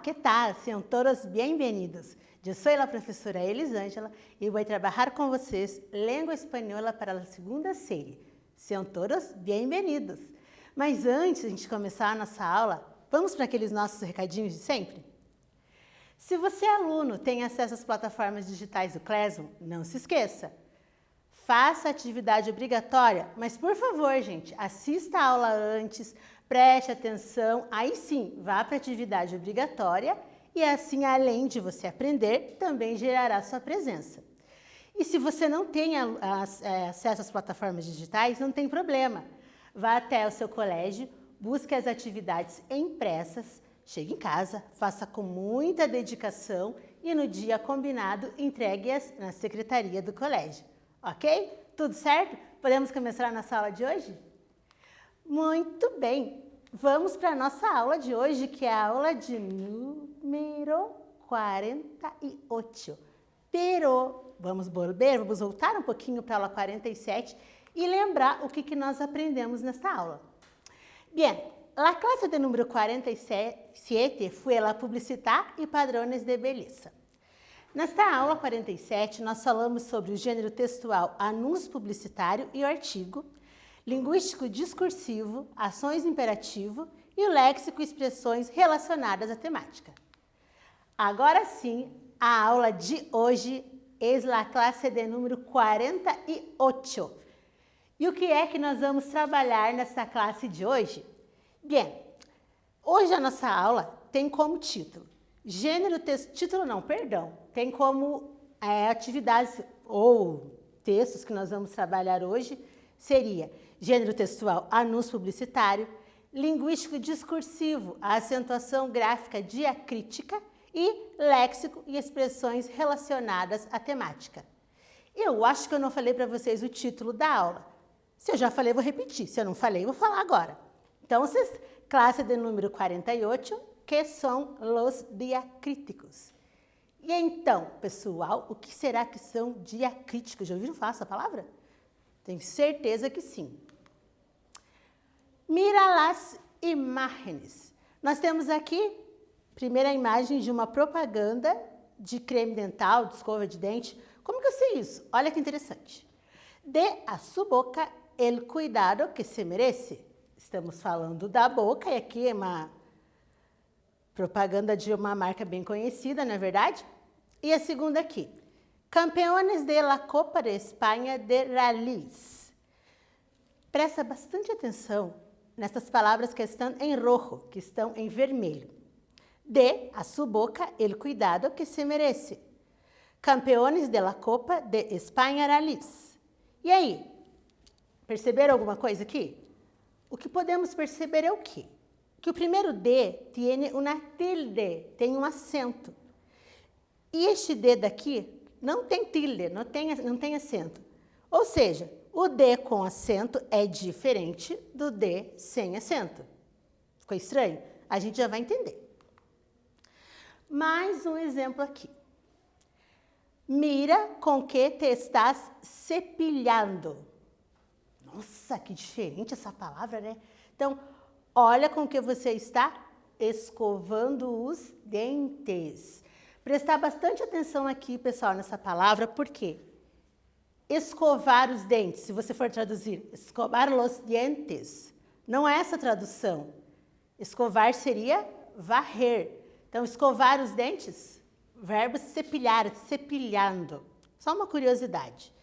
que tal? Sejam todos bem-vindos. Eu sou a professora Elisângela e vou trabalhar com vocês língua espanhola para a segunda série. Sejam todos bem-vindos. Mas antes de a gente começar a nossa aula, vamos para aqueles nossos recadinhos de sempre? Se você é aluno, tem acesso às plataformas digitais do Classroom, não se esqueça. Faça a atividade obrigatória, mas por favor, gente, assista a aula antes, preste atenção, aí sim, vá para a atividade obrigatória e assim, além de você aprender, também gerará sua presença. E se você não tem acesso às plataformas digitais, não tem problema. Vá até o seu colégio, busque as atividades impressas, chegue em casa, faça com muita dedicação e no dia combinado entregue-as na secretaria do colégio. Ok? Tudo certo? Podemos começar a nossa aula de hoje? Muito bem! Vamos para a nossa aula de hoje, que é a aula de número 48. Pero, vamos voltar um pouquinho para a aula 47 e lembrar o que nós aprendemos nesta aula. Bien, a classe de número 47 foi a publicidade e padrões de beleza. Nesta aula 47, nós falamos sobre o gênero textual anúncio publicitário e o artigo, linguístico discursivo, ações imperativo e o léxico e expressões relacionadas à temática. Agora sim, a aula de hoje é a classe de número 48. E o que é que nós vamos trabalhar nessa classe de hoje? Bem, hoje a nossa aula tem como título, tem como atividades ou textos que nós vamos trabalhar hoje, seria gênero textual, anúncio publicitário, linguístico discursivo, a acentuação gráfica diacrítica e léxico e expressões relacionadas à temática. Eu acho que eu não falei para vocês o título da aula. Se eu já falei, vou repetir. Se eu não falei, vou falar agora. Então, classe de número 48, que são os diacríticos. E então, pessoal, o que será que são diacríticos? Já ouviram falar essa palavra? Tenho certeza que sim. Mira as imagens. Nós temos aqui, primeira imagem de uma propaganda de creme dental, de escova de dente. Como que eu sei isso? Olha que interessante. Dê a sua boca el cuidado que se merece. Estamos falando da boca e aqui é uma propaganda de uma marca bem conhecida, não é verdade? E a segunda aqui. Campeões de la Copa de Espanha de Rallys. Presta bastante atenção nessas palavras que estão em rojo, que estão em vermelho. Dê a sua boca el cuidado que se merece. Campeões de la Copa de Espanha Rallys. E aí? Perceberam alguma coisa aqui? O que podemos perceber é o quê? Que o primeiro D tem uma tilde, tem um acento. E este D daqui não tem tilde, não tem acento. Ou seja, o D com acento é diferente do D sem acento. Ficou estranho? A gente já vai entender. Mais um exemplo aqui. Mira com que te estás cepilhando. Nossa, que diferente essa palavra, né? Então, olha com que você está escovando os dentes. Prestar bastante atenção aqui, pessoal, nessa palavra, por quê? Escovar os dentes, se você for traduzir, escovar os dientes, não é essa a tradução. Escovar seria varrer. Então, escovar os dentes, verbo cepilhar, cepilhando. Só uma curiosidade.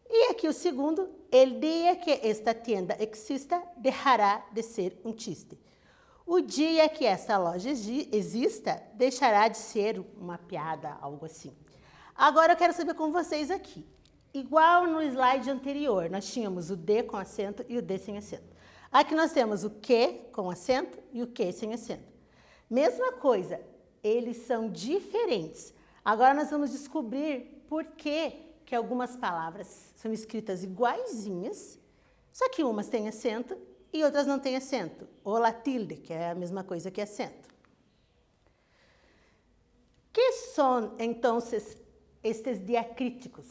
E aqui o segundo, el dia que esta tienda exista, deixará de ser um chiste. O dia que esta loja exista, deixará de ser uma piada, algo assim. Agora eu quero saber com vocês aqui. Igual no slide anterior, nós tínhamos o D com acento e o D sem acento. Aqui nós temos o que com acento e o que sem acento. Mesma coisa, eles são diferentes. Agora nós vamos descobrir por que algumas palavras são escritas iguaizinhas, só que umas têm acento e outras não têm acento. Ou la tilde, que é a mesma coisa que acento. Que são, então, estes diacríticos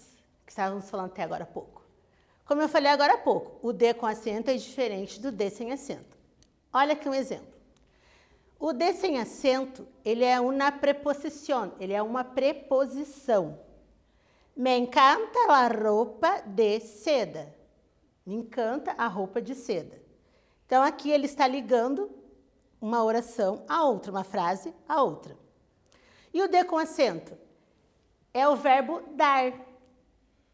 que estávamos falando até agora há pouco? Como eu falei agora há pouco, o D com acento é diferente do D sem acento. Olha aqui um exemplo. O D sem acento, ele é uma preposição, ele é uma preposição. Me encanta a roupa de seda. Me encanta a roupa de seda. Então, aqui ele está ligando uma oração a outra, uma frase a outra. E o D com acento? É o verbo dar.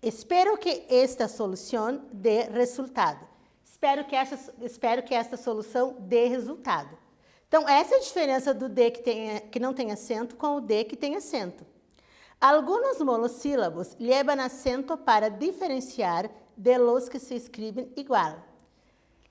Espero que esta solução dê resultado. Espero que esta solução dê resultado. Então, essa é a diferença do D que não tem acento com o D que tem acento. Alguns monossílabos levam acento para diferenciar de los que se escrevem igual.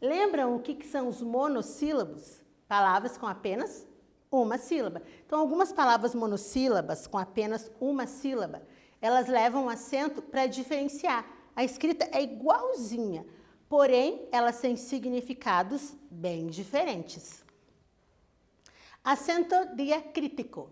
Lembram o que são os monossílabos? Palavras com apenas uma sílaba. Então, algumas palavras monossílabas com apenas uma sílaba, elas levam acento para diferenciar. A escrita é igualzinha, porém, elas têm significados bem diferentes. Acento diacrítico.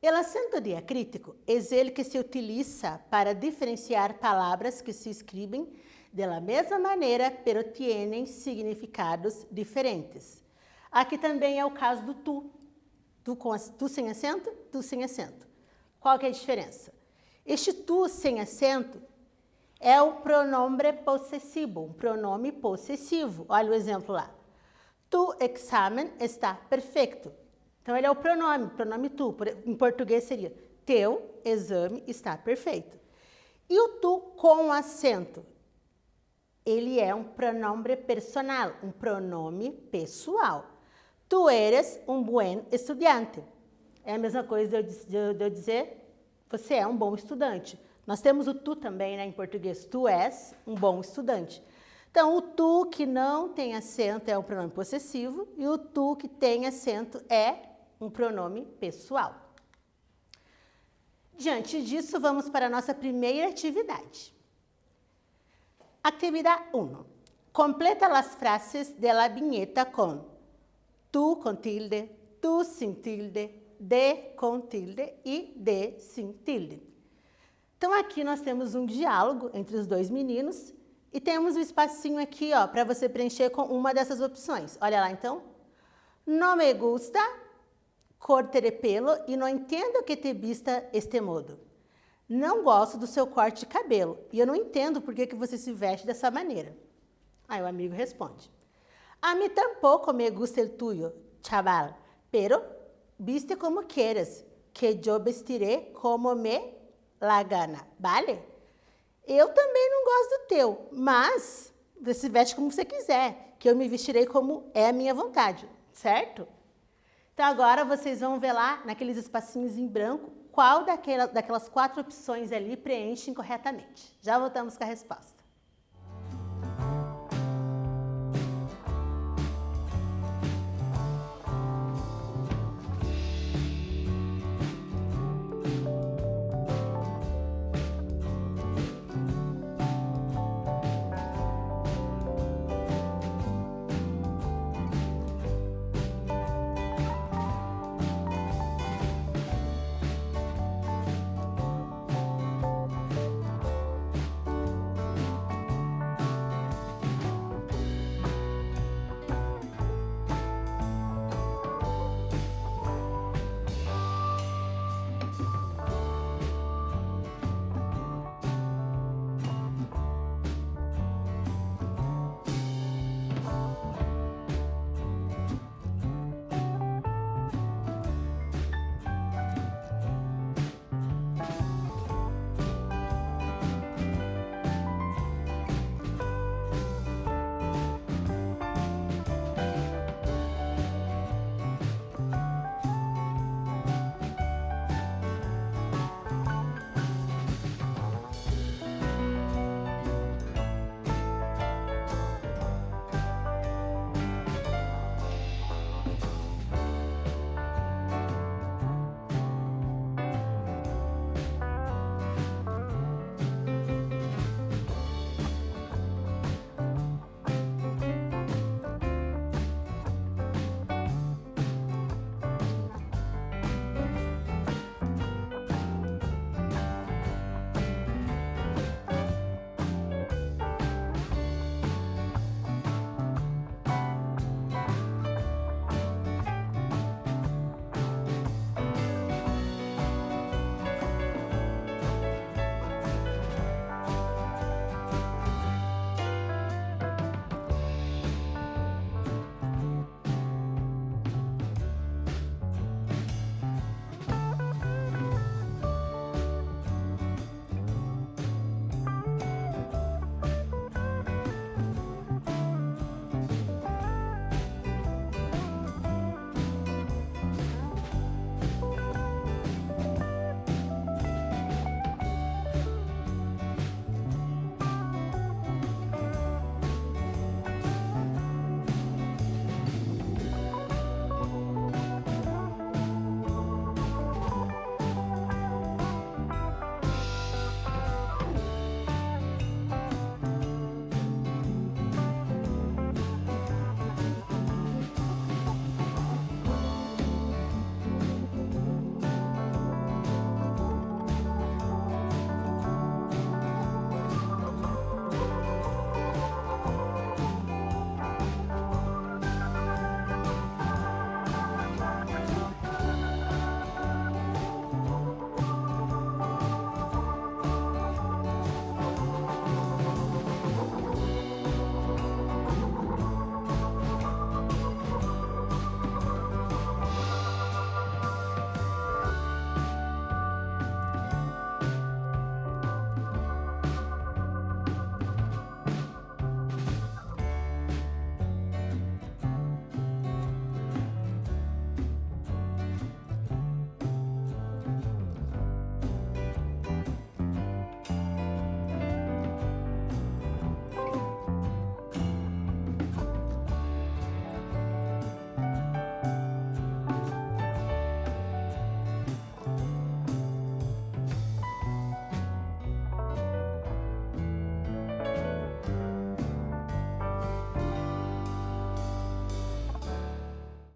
O acento diacrítico é ele que se utiliza para diferenciar palavras que se escrevem da mesma maneira, pero tienen significados diferentes. Aqui também é o caso do tu. Tu sem acento, tu sem acento. Qual que é a diferença? Este tu sem acento é o pronome possessivo, um pronome possessivo. Olha o exemplo lá. Tu examen está perfeito. Então, ele é o pronome tu. Em português seria, teu exame está perfeito. E o tu com acento? Ele é um pronome personal, um pronome pessoal. Tu eres um buen estudiante. É a mesma coisa de eu dizer, você é um bom estudante. Nós temos o tu também, né, em português. Tu és um bom estudante. Então, o tu que não tem acento é um pronome possessivo e o tu que tem acento é um pronome pessoal. Diante disso, vamos para a nossa primeira atividade. Atividade 1. Completa as frases de la viñeta com tu com tilde, tu sem tilde, de com tilde e de sem tilde. Então, aqui nós temos um diálogo entre os dois meninos e temos um espacinho aqui, ó, para você preencher com uma dessas opções. Olha lá, então. No me gusta corte de pelo e não entendo que te vista este modo. Não gosto do seu corte de cabelo e eu não entendo por que você se veste dessa maneira. Aí o amigo responde. A mí tampoco me gusta el tuyo, chaval, pero viste como quieras, que yo vestiré como me la gana, vale? Eu também não gosto do teu, mas você veste como você quiser, que eu me vestirei como é a minha vontade, certo? Então, agora vocês vão ver lá, naqueles espacinhos em branco, qual daquelas 4 opções ali preenchem corretamente. Já voltamos com a resposta.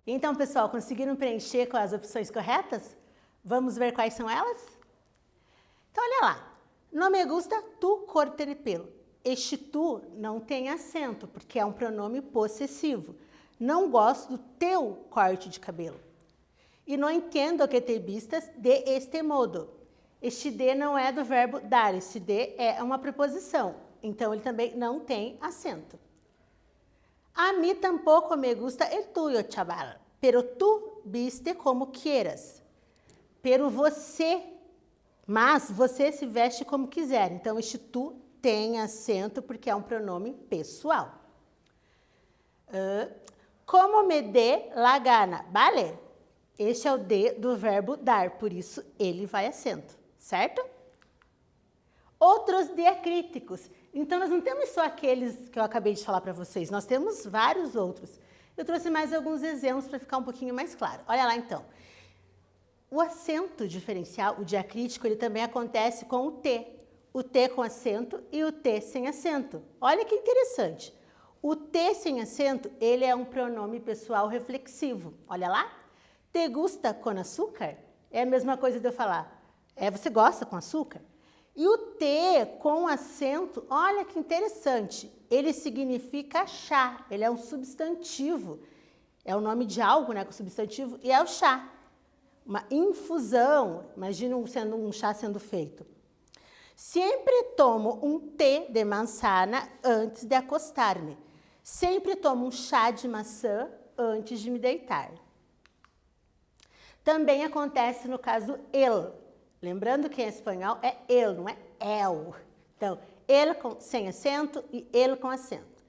Então, pessoal, conseguiram preencher com as opções corretas? Vamos ver quais são elas? Então, olha lá. No me gusta tu corte de pelo. Este tu não tem acento, porque é um pronome possessivo. Não gosto do teu corte de cabelo. E não entendo que te vistas de este modo. Este de não é do verbo dar, este de é uma preposição. Então, ele também não tem acento. A mí tampoco me gusta el tuyo, chaval. Pero tu viste como quieras. Pero você, mas você se veste como quiser. Então, este tu tem acento porque é um pronome pessoal. Como me dê la gana, vale? Este é o de do verbo dar, por isso ele vai acento, certo? Outros diacríticos. Então, nós não temos só aqueles que eu acabei de falar para vocês, nós temos vários outros. Eu trouxe mais alguns exemplos para ficar um pouquinho mais claro. Olha lá, então. O acento diferencial, o diacrítico, ele também acontece com o T. O T com acento e o T sem acento. Olha que interessante. O T sem acento, ele é um pronome pessoal reflexivo. Olha lá. Te gusta com açúcar? É a mesma coisa de eu falar. Você gosta com açúcar? E o T com acento, olha que interessante. Ele significa chá. Ele é um substantivo. É o nome de algo, né, com substantivo, e é o chá. Uma infusão. Imagina um chá sendo feito. Sempre tomo um té de manzana antes de acostar-me. Sempre tomo um chá de maçã antes de me deitar. Também acontece no caso el. Lembrando que em espanhol é el, não é el. Então, el sem acento e el com acento.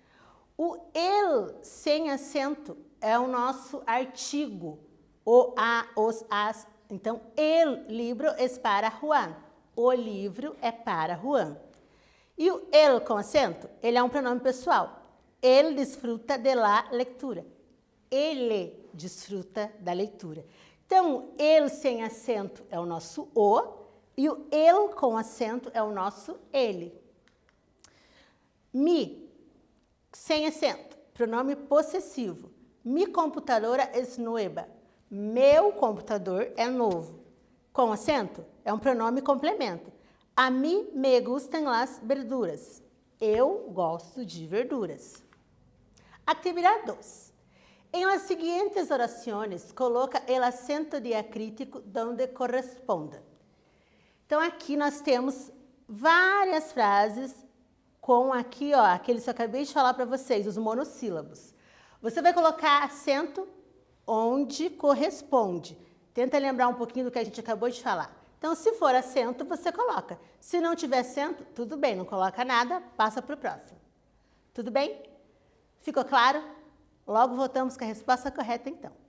O el sem acento é o nosso artigo. O, a, os, as. Então, el libro es para Juan. O livro é para Juan. E o el com acento, ele é um pronome pessoal. Ele desfruta de la lectura. Ele desfruta da leitura. Então, ele sem acento é o nosso o, e o ele com acento é o nosso ele. Mi, sem acento, pronome possessivo. Mi computadora es nueva. Meu computador é novo. Com acento, é um pronome complemento. A mí me gustan las verduras. Eu gosto de verduras. Atividade 2. En las siguientes oraciones, coloca el acento diacrítico donde corresponda. Então, aqui nós temos várias frases com aqui, ó, aqueles que eu acabei de falar para vocês, os monossílabos. Você vai colocar acento onde corresponde. Tenta lembrar um pouquinho do que a gente acabou de falar. Então, se for acento, você coloca. Se não tiver acento, tudo bem, não coloca nada, passa para o próximo. Tudo bem? Ficou claro? Logo voltamos com a resposta correta, então.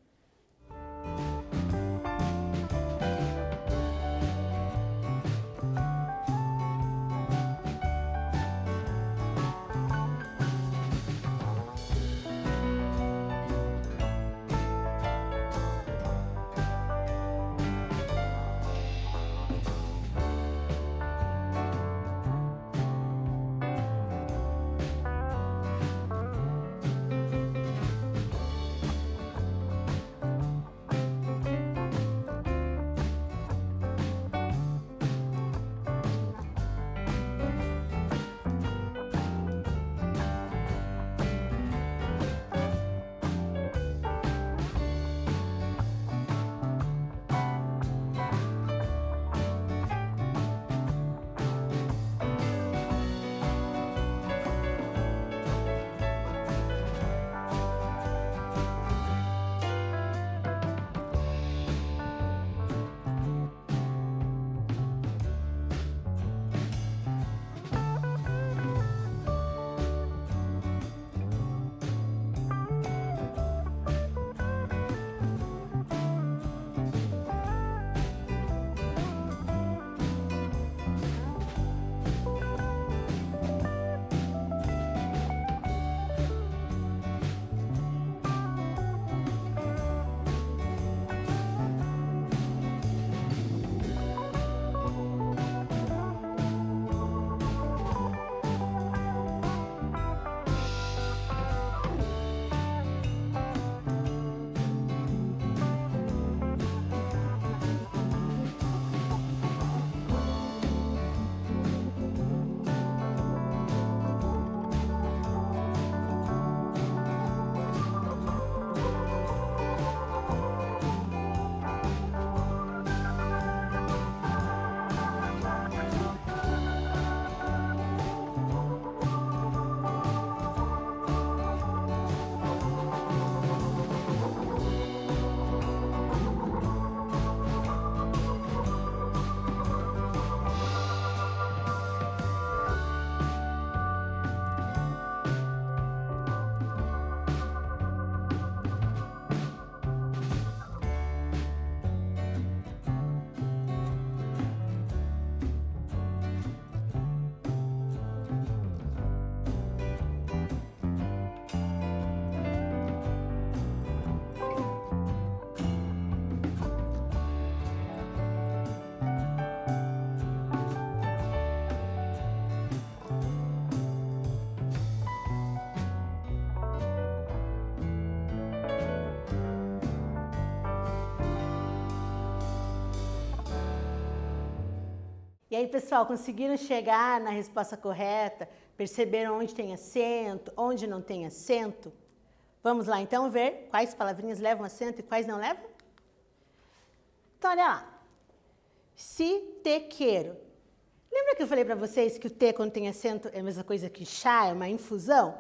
E aí, pessoal, conseguiram chegar na resposta correta? Perceberam onde tem acento, onde não tem acento? Vamos lá, então, ver quais palavrinhas levam acento e quais não levam? Então, olha lá. Si te quero. Lembra que eu falei para vocês que o T, quando tem acento, é a mesma coisa que chá, é uma infusão?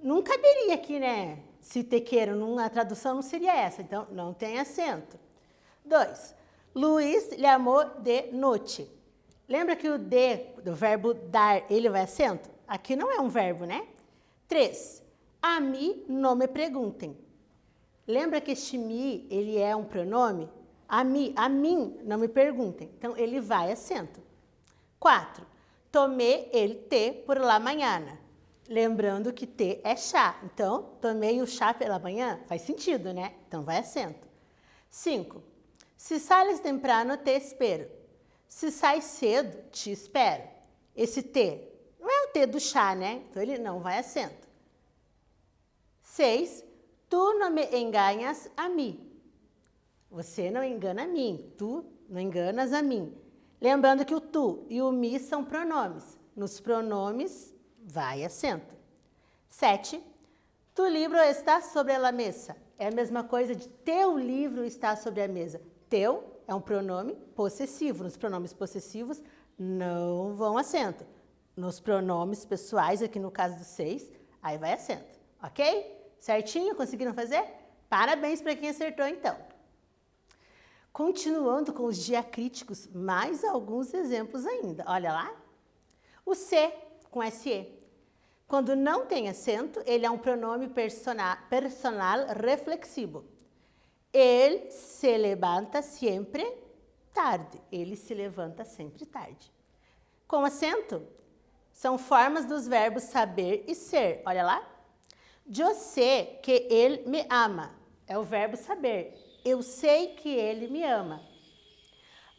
Não caberia aqui, né? Si te quero, a tradução não seria essa, então não tem acento. 2. Luiz lhe amou de noite. Lembra que o de, do verbo dar, ele vai acento? Aqui não é um verbo, né? 3. A mim não me perguntem. Lembra que este me, ele é um pronome? A mim não me perguntem. Então, ele vai acento. 4. Tomei el té por la mañana. Lembrando que té é chá. Então, tomei o chá pela manhã? Faz sentido, né? Então, vai acento. 5. Se sales temprano, te espero. Se sai cedo, te espero. Esse te não é o te do chá, né? Então, ele não vai acento. 6. Tu não me enganas a mim. Você não engana a mim. Tu não enganas a mim. Lembrando que o tu e o mi são pronomes. Nos pronomes, vai acento. 7. Tu livro está sobre a mesa. É a mesma coisa de teu livro está sobre a mesa. Teu é um pronome possessivo. Nos pronomes possessivos, não vão acento. Nos pronomes pessoais, aqui no caso do 6, aí vai acento. Ok? Certinho? Conseguiram fazer? Parabéns para quem acertou, então. Continuando com os diacríticos, mais alguns exemplos ainda. Olha lá. O C, com SE. Quando não tem acento, ele é um pronome personal reflexivo. Ele se levanta sempre tarde. Ele se levanta sempre tarde. Com acento, são formas dos verbos saber e ser. Olha lá. Eu sei que ele me ama. É o verbo saber. Eu sei que ele me ama.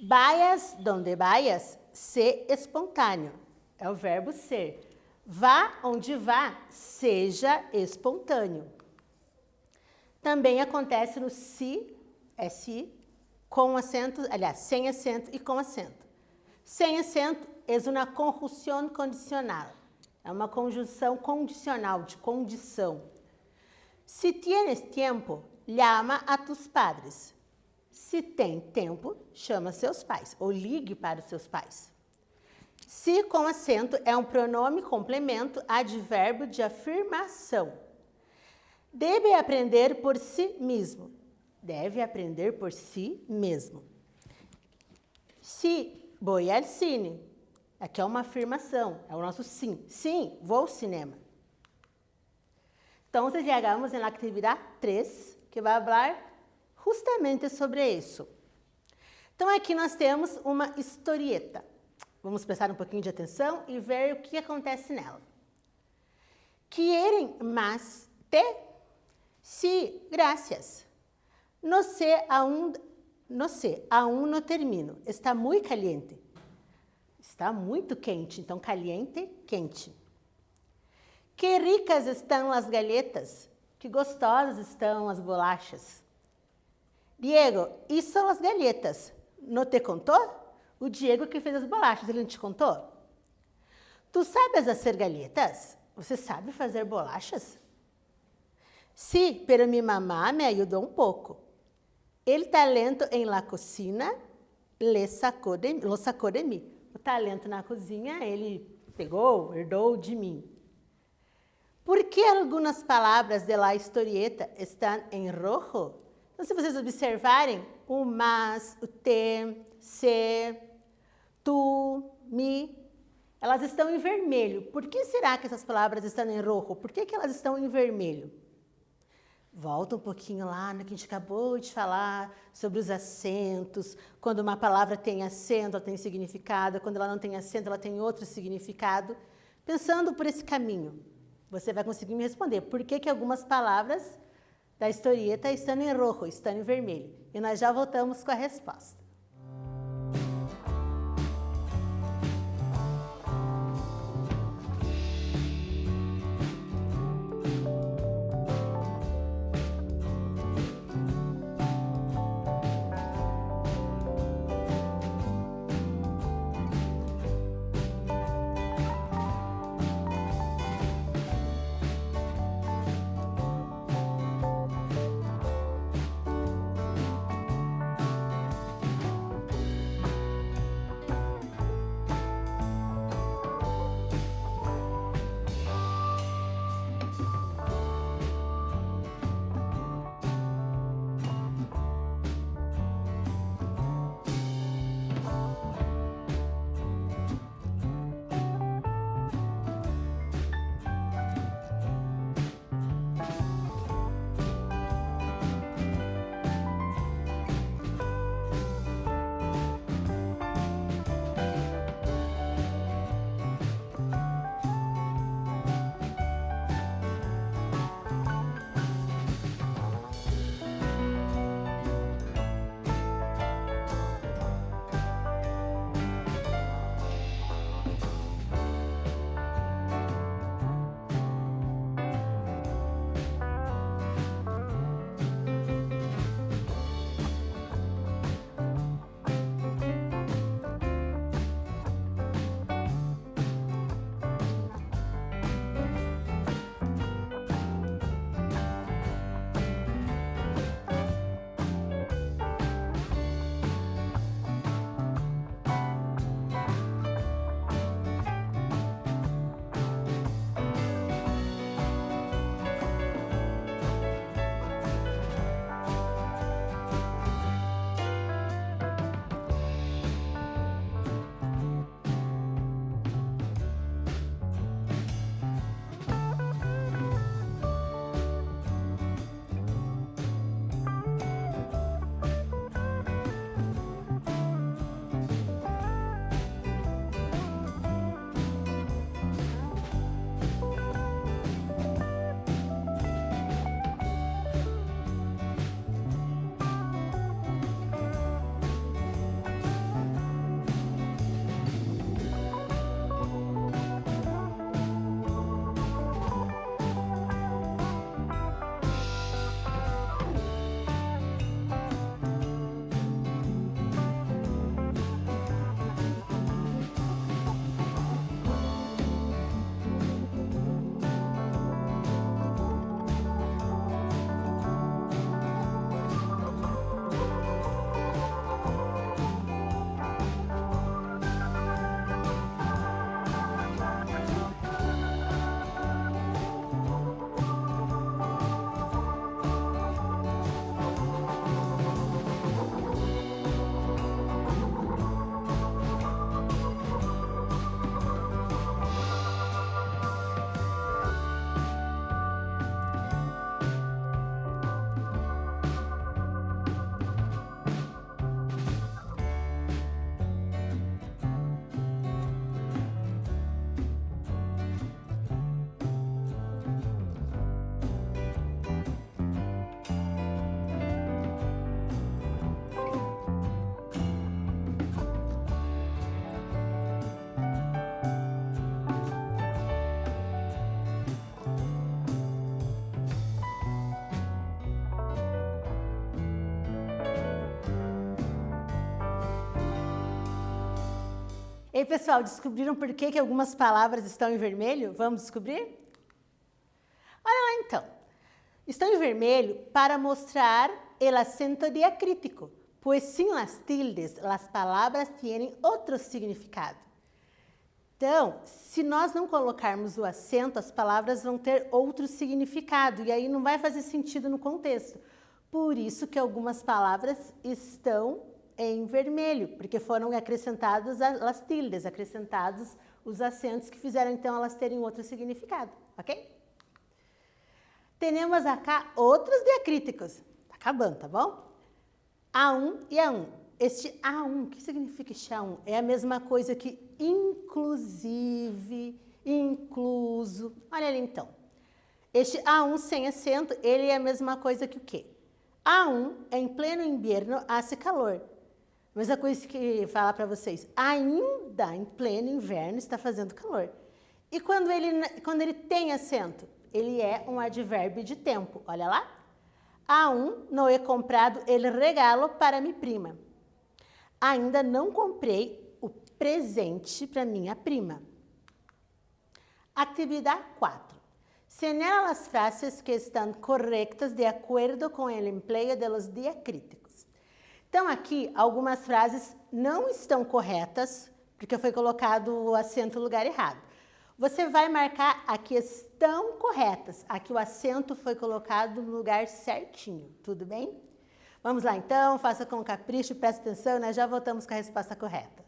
Vayas donde vayas, ser espontâneo. É o verbo ser. Vá onde vá, seja espontâneo. Também acontece no si, SI, com acento, aliás, sem acento e com acento. Sem acento é uma conjunção condicional. É uma conjunção condicional, de condição. Se tienes tempo, llama a tus padres. Se tem tempo, chama seus pais, ou ligue para os seus pais. Se com acento é um pronome complemento, advérbio de afirmação. Deve aprender por si mesmo. Deve aprender por si mesmo. Se voy al cine. Aqui é uma afirmação, é o nosso sim. Sim, vou ao cinema. Então, llegamos na atividade 3, que vai falar justamente sobre isso. Então, aqui nós temos uma historieta. Vamos prestar um pouquinho de atenção e ver o que acontece nela. Quieren más té? Sí, gracias. No sé, aún no termino. Está muito caliente. Está muito quente, então caliente, quente. Que ricas estão as galletas, que gostosas estão as bolachas. Diego, isso são as galletas. Não te contou? O Diego que fez as bolachas, ele não te contou? Tu sabes fazer galletas? Você sabe fazer bolachas? Sí, pero mi mamá me ayudó un poco. El talento en la cocina lo sacó de mí. O talento na cozinha, ele pegou, herdou de mim. Por que algumas palavras de la historieta estão em rojo? Então, se vocês observarem, o mas, o te, se, tu, mi, elas estão em vermelho. Por que será que essas palavras estão em rojo? Por que elas estão em vermelho? Volta um pouquinho lá no que a gente acabou de falar sobre os acentos. Quando uma palavra tem acento, ela tem significado. Quando ela não tem acento, ela tem outro significado. Pensando por esse caminho, você vai conseguir me responder. Por que algumas palavras da historieta estão em rojo, estão em vermelho? E nós já voltamos com a resposta. E aí, pessoal, descobriram por que algumas palavras estão em vermelho? Vamos descobrir? Olha lá, então. Estão em vermelho para mostrar o acento diacrítico, pois sem as tildes, as palavras têm outro significado. Então, se nós não colocarmos o acento, as palavras vão ter outro significado, e aí não vai fazer sentido no contexto. Por isso que algumas palavras estão em vermelho, porque foram acrescentadas as tildes, acrescentados os acentos que fizeram então elas terem outro significado, ok? Temos acá outros diacríticos. Tá acabando, tá bom? A1 e A1. Este A1, o que significa este A1? É a mesma coisa que inclusive, incluso. Olha ali então. Este A1 sem acento, ele é a mesma coisa que o quê? A1, em pleno inverno, hace calor. Mesma coisa que falar para vocês, ainda em pleno inverno está fazendo calor. E quando ele tem acento? Ele é um advérbio de tempo, olha lá. A1, não he comprado el regalo para minha prima. Ainda não comprei o presente para minha prima. Atividade 4. Señala as frases que estão corretas de acordo com o empleo de los diacríticos. Então, aqui, algumas frases não estão corretas, porque foi colocado o acento no lugar errado. Você vai marcar aqui estão corretas. Aqui o acento foi colocado no lugar certinho, tudo bem? Vamos lá, então, faça com capricho, preste atenção, nós já voltamos com a resposta correta.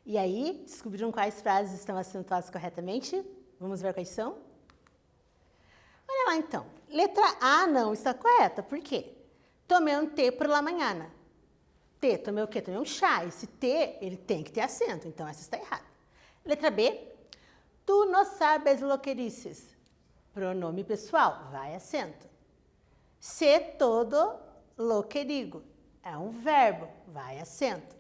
E aí, descobriram quais frases estão acentuadas corretamente? Vamos ver quais são? Olha lá, então. Letra A não está correta. Por quê? Tomei um té por la mañana. T, tomei o quê? Tomei um chá. Esse T, ele tem que ter acento, então essa está errada. Letra B, tu não sabes lo que dices. Pronome pessoal, vai acento. Sé todo lo que digo. É um verbo, vai acento.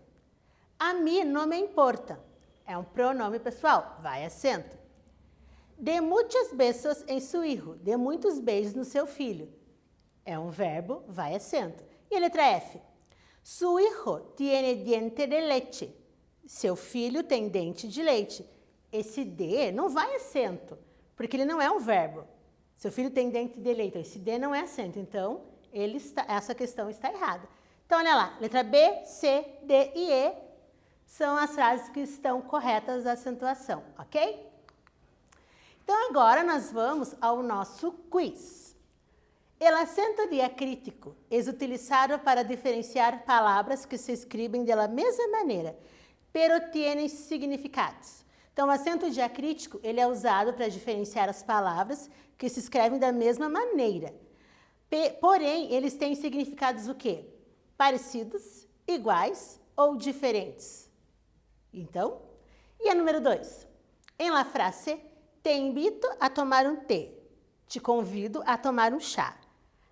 A mim não me importa. É um pronome pessoal, vai acento. De muitos besos em su hijo. Dê muitos beijos no seu filho. É um verbo, vai acento. E a letra F? Su hijo tiene diente de leche. Seu filho tem dente de leite. Esse D não vai acento, porque ele não é um verbo. Seu filho tem dente de leite. Esse D não é acento, então essa questão está errada. Então, olha lá, letra B, C, D e E são as frases que estão corretas da acentuação, ok? Então, agora nós vamos ao nosso quiz. El acento diacrítico é utilizado para diferenciar palavras que se escrevem da mesma maneira, pero tienen significados. Então, o acento diacrítico ele é usado para diferenciar as palavras que se escrevem da mesma maneira. Porém, eles têm significados o quê? Parecidos, iguais ou diferentes. Então, e a número 2? Em la frase, te invito a tomar um té. Te convido a tomar um chá.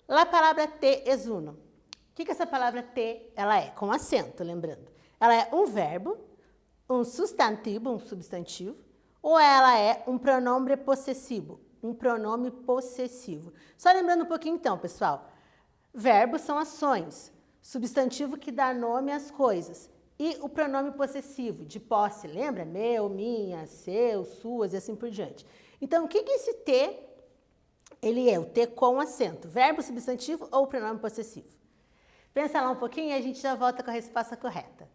La palavra te es uno. O que essa palavra te ela é? Com acento, lembrando. Ela é um verbo, um substantivo, ou ela é um pronome possessivo? Um pronome possessivo. Só lembrando um pouquinho então, pessoal. Verbos são ações. Substantivo que dá nome às coisas. E o pronome possessivo, de posse, lembra? Meu, minha, seu, suas e assim por diante. Então, o que esse T, ele é? O T com acento. Verbo, substantivo ou pronome possessivo? Pensa lá um pouquinho e a gente já volta com a resposta correta.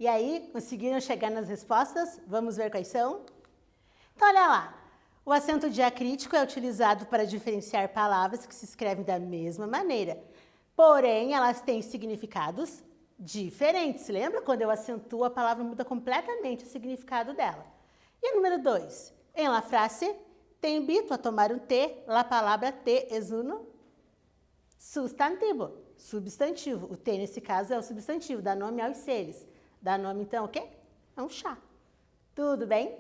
E aí, conseguiram chegar nas respostas? Vamos ver quais são? Então, olha lá. O acento diacrítico é utilizado para diferenciar palavras que se escrevem da mesma maneira, porém, elas têm significados diferentes. Lembra? Quando eu acentuo, a palavra muda completamente o significado dela. E número 2. En la frase, te invito a tomar un té, la palavra té es uno substantivo. Substantivo. O té, nesse caso, é o substantivo, dá nome aos seres. Dá nome, então, o quê? É um chá. Tudo bem?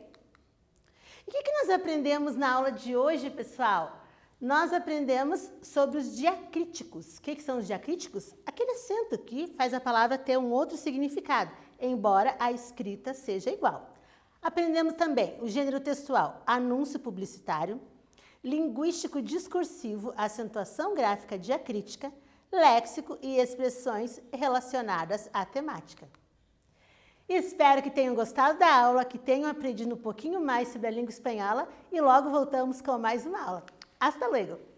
E o que nós aprendemos na aula de hoje, pessoal? Nós aprendemos sobre os diacríticos. O que são os diacríticos? Aquele acento que faz a palavra ter um outro significado, embora a escrita seja igual. Aprendemos também o gênero textual, anúncio publicitário, linguístico discursivo, acentuação gráfica diacrítica, léxico e expressões relacionadas à temática. Espero que tenham gostado da aula, que tenham aprendido um pouquinho mais sobre a língua espanhola e logo voltamos com mais uma aula. Hasta luego!